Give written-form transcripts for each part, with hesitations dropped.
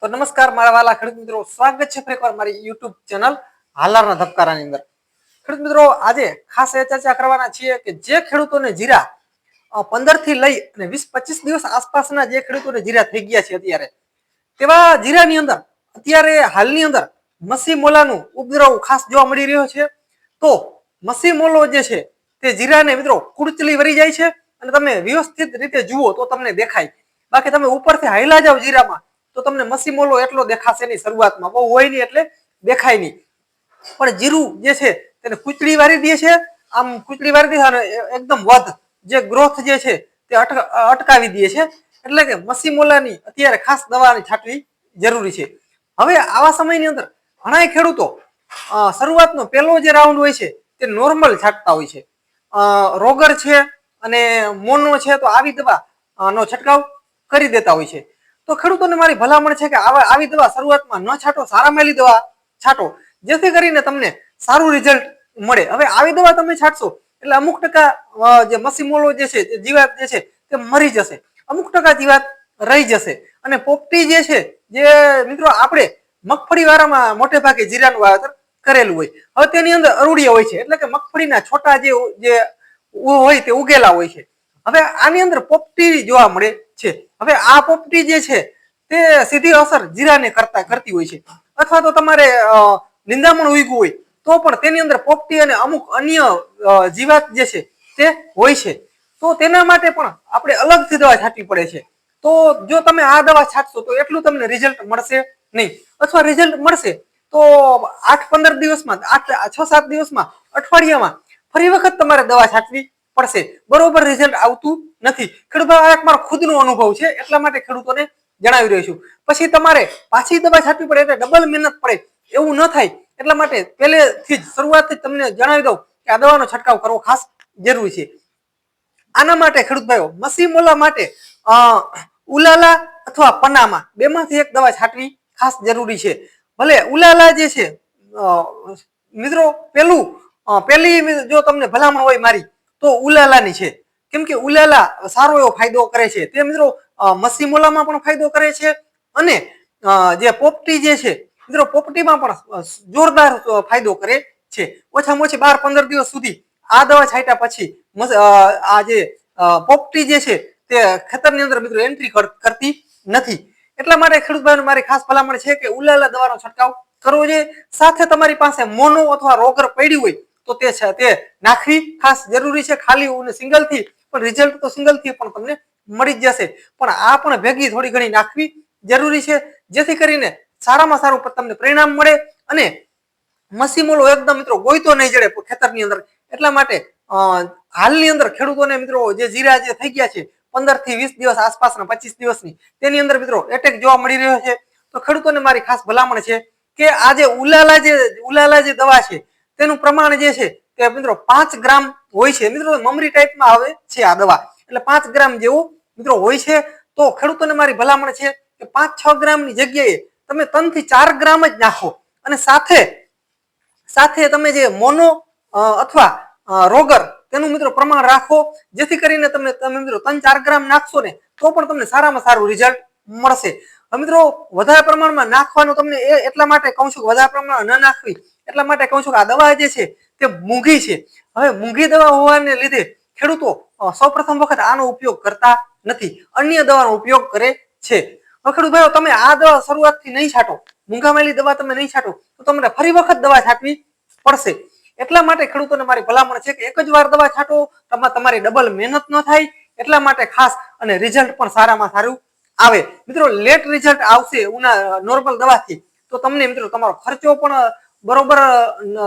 તો નમસ્કાર મારા વાલા ખેડૂત મિત્રો, સ્વાગત છે ફરી એકવાર મારી યુટ્યુબ ચેનલ હાલારના ધબકારાની અંદર। ખેડૂત મિત્રો, આજે ખાસ એ ચર્ચા કરવાના છીએ કે જે ખેડૂતોને જીરા 15 થી લઈ અને 20-25 દિવસ આસપાસના જે ખેડૂતોને જીરા થઈ ગયા છે અત્યારે, તેવા જીરાની અંદર અત્યારે હાલની અંદર મસી મોલાનું ઉપદ્રવ ખાસ જોવા મળી રહ્યો છે। તો મસી મોલો જે છે તે જીરાને મિત્રો કુડચલી વરી જાય છે અને તમે વ્યવસ્થિત રીતે જુઓ તો તમને દેખાય, બાકી તમે ઉપરથી હાઈલા જાવ જીરામાં તો તમને મસી મોલો એટલો દેખાશે નહીં, શરૂઆતમાં બહુ હોય નહીં એટલે દેખાય નહીં, પણ જીરું જે છે તેને કૂચડી વારી દે છે। આમ કૂચડી વારી દે અને એકદમ વધ જે ગ્રોથ જે છે તે અટકાવી દે છે, એટલે કે મસી મોલાની અત્યારે ખાસ દવાની છાંટવી જરૂરી છે। હવે આવા સમયની અંદર ઘણા ખેડૂતો શરૂઆતનો પહેલો જે રાઉન્ડ હોય છે તે નોર્મલ છાંટતા હોય છે, રોગર છે અને મોનો છે તો આવી દવા નો છંટકાવ કરી દેતા હોય છે। તો ખેડૂતોને મારી ભલામણ છે કે આવી દવા શરૂઆતમાં ન છાંટો, સારામાં દવા છાંટો, જેથી કરીને તમને સારું રિઝલ્ટ મળે। હવે આવી દવા તમે છાંટશો એટલે અમુક ટકા જે મસી મોલો જે છે જીવાત જે છે તે મરી જશે, અમુક ટકા જીવાત રહી જશે અને પોપટી જે છે જે મિત્રો આપણે મગફળી વાળામાં મોટે ભાગે જીરાનું વાવેતર કરેલું હોય, હવે તેની અંદર અરુડિયા હોય છે, એટલે કે મગફળીના છોટા જે હોય તે ઉગેલા હોય છે। હવે આની અંદર પોપટી જોવા મળે છે। હવે આ પોપટી જે છે તે સીધી અસર જીરાને કરતી હોય છે, અથવા તો તમારે નિંદામણ ઉગ્યું હોય તો પણ તેની અંદર પોપટી અને અમુક અન્ય જીવાત જે છે તે હોય છે, તો તેના માટે પણ આપણે અલગથી દવા છાંટવી પડે છે। તો જો તમે આ દવા છાંટશો તો એટલું તમને રિઝલ્ટ મળશે નહીં, અથવા રિઝલ્ટ મળશે તો 8-15 દિવસમાં, 6-7 દિવસમાં, અઠવાડિયામાં ફરી વખત તમારે દવા છાંટવી પડશે, બરોબર રિઝલ્ટ આવતું નથી। ખેડૂતો આ એક મારો ખુદનો અનુભવ છે એટલા માટે ખેડૂતોને જણાવી રહ્યો છું। પછી તમારે પાછી દવા છાંટવી પડે એટલે ડબલ મહેનત પડે એવું ન થાય એટલા માટે પહેલેથી જ શરૂઆતથી તમને જણાવી દઉં કે આ દવાનો છંટકાવ કરવો ખાસ જરૂરી છે। આના માટે ખેડૂત ભાઈઓ મસી મોલા માટે ઉલાલા અથવા પનામા બેમાંથી એક દવા છાંટવી ખાસ જરૂરી છે। ભલે ઉલાલા જે છે મિત્રો પહેલી જો તમને ભલામણ હોય મારી તો ઉલાલાની છે, કેમ કે ઉલાલા સારો એવો ફાયદો કરે છે, તે મિત્રો મસી મોલામાં પણ ફાયદો કરે છે અને જે પોપટી જે છે મિત્રો પોપટીમાં પણ જોરદાર ફાયદો કરે છે। ઓછામાં ઓછી 12-15 દિવસ સુધી આ દવા છાંટ્યા પછી આ જે પોપટી જે છે તે ખેતરની અંદર મિત્રો એન્ટ્રી કરતી નથી, એટલા માટે ખેડૂત ભાઈઓને મારી ખાસ ભલામણ છે કે ઉલાલા દવાનો છંટકાવ કરવો જોઈએ। સાથે તમારી પાસે મોનો અથવા રોગર પડ્યું હોય તો તે નાખવી ખાસ જરૂરી છે। ખાલી સિંગલ થી પણ રિઝલ્ટ તો સિંગલ થી પણ તમને મળી જ જશે, પણ આ પણ ભેગી થોડી ઘણી નાખવી જરૂરી છે, જેથી કરીને સારામાં સારું તમને પરિણામ મળે અને મસી મોલો એકદમ મિત્રો ગોઈતો નહીં જડે ખેતરની અંદર। એટલા માટે હાલની અંદર ખેડૂતોને મિત્રો જે જીરા જે થઈ ગયા છે 15 થી 20 દિવસ આસપાસના 25 દિવસની, તેની અંદર મિત્રો એટેક જોવા મળી રહ્યો છે, તો ખેડૂતોને મારી ખાસ ભલામણ છે કે આ જે ઉલાલા જે દવા છે તેનું પ્રમાણ જે છે તે મિત્રો 5 ગ્રામ હોય છે। મિત્રો મમરી ટાઈપમાં આવે છે આ દવા, એટલે 5 ગ્રામ જેવું મિત્રો હોય છે, તો ખેડૂતોને મારી ભલામણ છે કે 5-6 ગ્રામની જગ્યાએ તમે 3 થી 4 ગ્રામ જ નાખો અને સાથે તમે જે મોનો અથવા રોગર તેનું મિત્રો પ્રમાણ રાખો, જેથી કરીને તમે મિત્રો 3-4 ગ્રામ નાખશો ને તો પણ તમને સારામાં સારું રિઝલ્ટ મળશે। મિત્રો વધારે પ્રમાણમાં નાખવાનું તમને એટલા માટે કહું છું, વધારે પ્રમાણમાં ન નાખવી એટલા માટે કહું છું કે આ દવા જે છે તે મોંઘી છે। હવે મોંઘી દવા હોવાને લીધે ખેડૂતો સૌપ્રથમ વખત આનો ઉપયોગ કરતા નથી, અન્ય દવાનો ઉપયોગ કરે છે। ખેડૂત ભાઈઓ તમે આ દવા શરૂઆતથી નહીં છાંટો, મૂંઘામેલી દવા તમે નહીં છાંટો તો તમને ફરી વખત દવા છાંટવી પડશે। એટલા માટે ખેડૂતોને મારી ભલામણ છે કે એક જ વાર દવા છાંટો, તમારી ડબલ મહેનત ન થાય એટલા માટે ખાસ, અને રિઝલ્ટ પણ સારામાં સારું આવે। મિત્રો લેટ રિઝલ્ટ આવશે નોર્મલ દવાથી તો તમને મિત્રો તમારો ખર્ચો પણ બરોબર,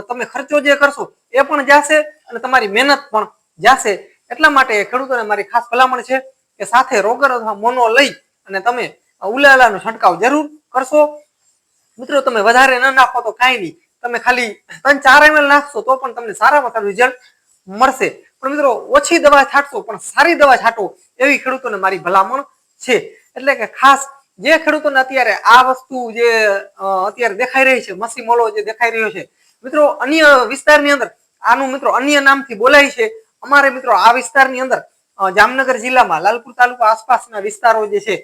તમે ખર્ચો જે કરશો એ પણ જશે અને તમારી મહેનત પણ જશે। એટલા માટે ખેડૂતોને મારી ખાસ ભલામણ છે કે સાથે રોગર અથવા મોનો લઈ અને તમે ઉલાલાનો છંટકાવ જરૂર કરશો। મિત્રો તમે વધારે ન નાખો તો કાંઈ નહીં, તમે ખાલી 3-4 ml નાખશો તો પણ તમને સારામાં સારું રિઝલ્ટ મળશે, પણ મિત્રો ઓછી દવા છાંટશો પણ સારી દવા છાંટો એવી ખેડૂતોને મારી ભલામણ છે। એટલે કે ખાસ જે ખેડૂતોને અત્યારે આ વસ્તુ જે અત્યારે દેખાઈ રહી છે, મસી મોલો જે દેખાઈ રહ્યો છે, મિત્રો અન્ય વિસ્તારની અંદર આનું મિત્રો અન્ય નામથી બોલાય છે। અમારે મિત્રો આ વિસ્તારની અંદર જામનગર જિલ્લામાં લાલપુર તાલુકા આસપાસના વિસ્તારો જે છે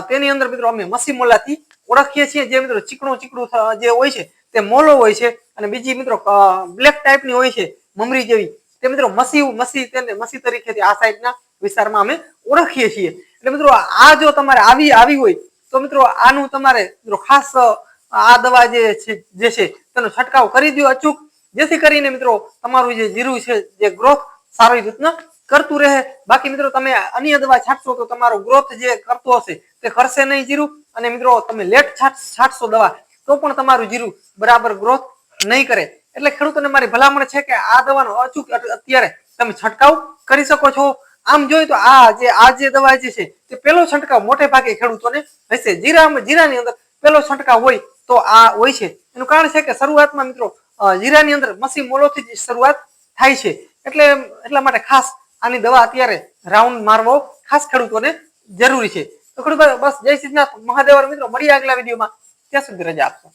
તેની અંદર મિત્રો અમે મસી મોલાથી ઓળખીએ છીએ, જે મિત્રો ચીકણું ચીકણું જે હોય છે તે મોલો હોય છે, અને બીજી મિત્રો બ્લેક ટાઈપની હોય છે મમરી જેવી, તે મિત્રો મસી તેને મસી તરીકે આ સાઈડના વિસ્તારમાં અમે ઓળખીએ છીએ. એટલે મિત્રો આ જો તમારે આવી હોય તો મિત્રો આનું તમારે મિત્રો ખાસ આ દવા જે છે તેનો છંટકાવ કરી દો અચૂક, જેથી કરીને મિત્રો તમારું જે જીરું છે જે ગ્રોથ સારી રીતના કરતું રહે. બાકી મિત્રો તમે અન્ય દવા છાંટશો તો તમારો ગ્રોથ જે કરતો હશે તે કરશે નહીં જીરું, અને મિત્રો તમે લેટ છાંટશો દવા તો પણ તમારું જીરું બરાબર ગ્રોથ નહીં કરે. એટલે ખેડૂતોને મારી ભલામણ છે કે આ દવાનો અચૂક અત્યારે તમે છંટકાવ કરી શકો છો. આમ જોઈએ તો આ જે દવા જે છે તે પહેલો છંટકાવ મોટે ભાગે ખેડૂતોને હશે. જીરાની અંદર પહેલો છંટકાવ હોય તો આ હોય છે. એનું કારણ છે કે શરૂઆતમાં મિત્રો જીરાની અંદર મસી મોલોથી જ શરૂઆત થાય છે. એટલા માટે ખાસ આની દવા અત્યારે રાઉન્ડ મારવો ખાસ ખેડૂતોને જરૂરી છે. તો ખેડૂતો બસ જય સિદ્ધનાથ મહાદેવ મિત્રો, મળીએ આગલા વિડીયોમાં. ત્યાં સુધી રજા આપશો.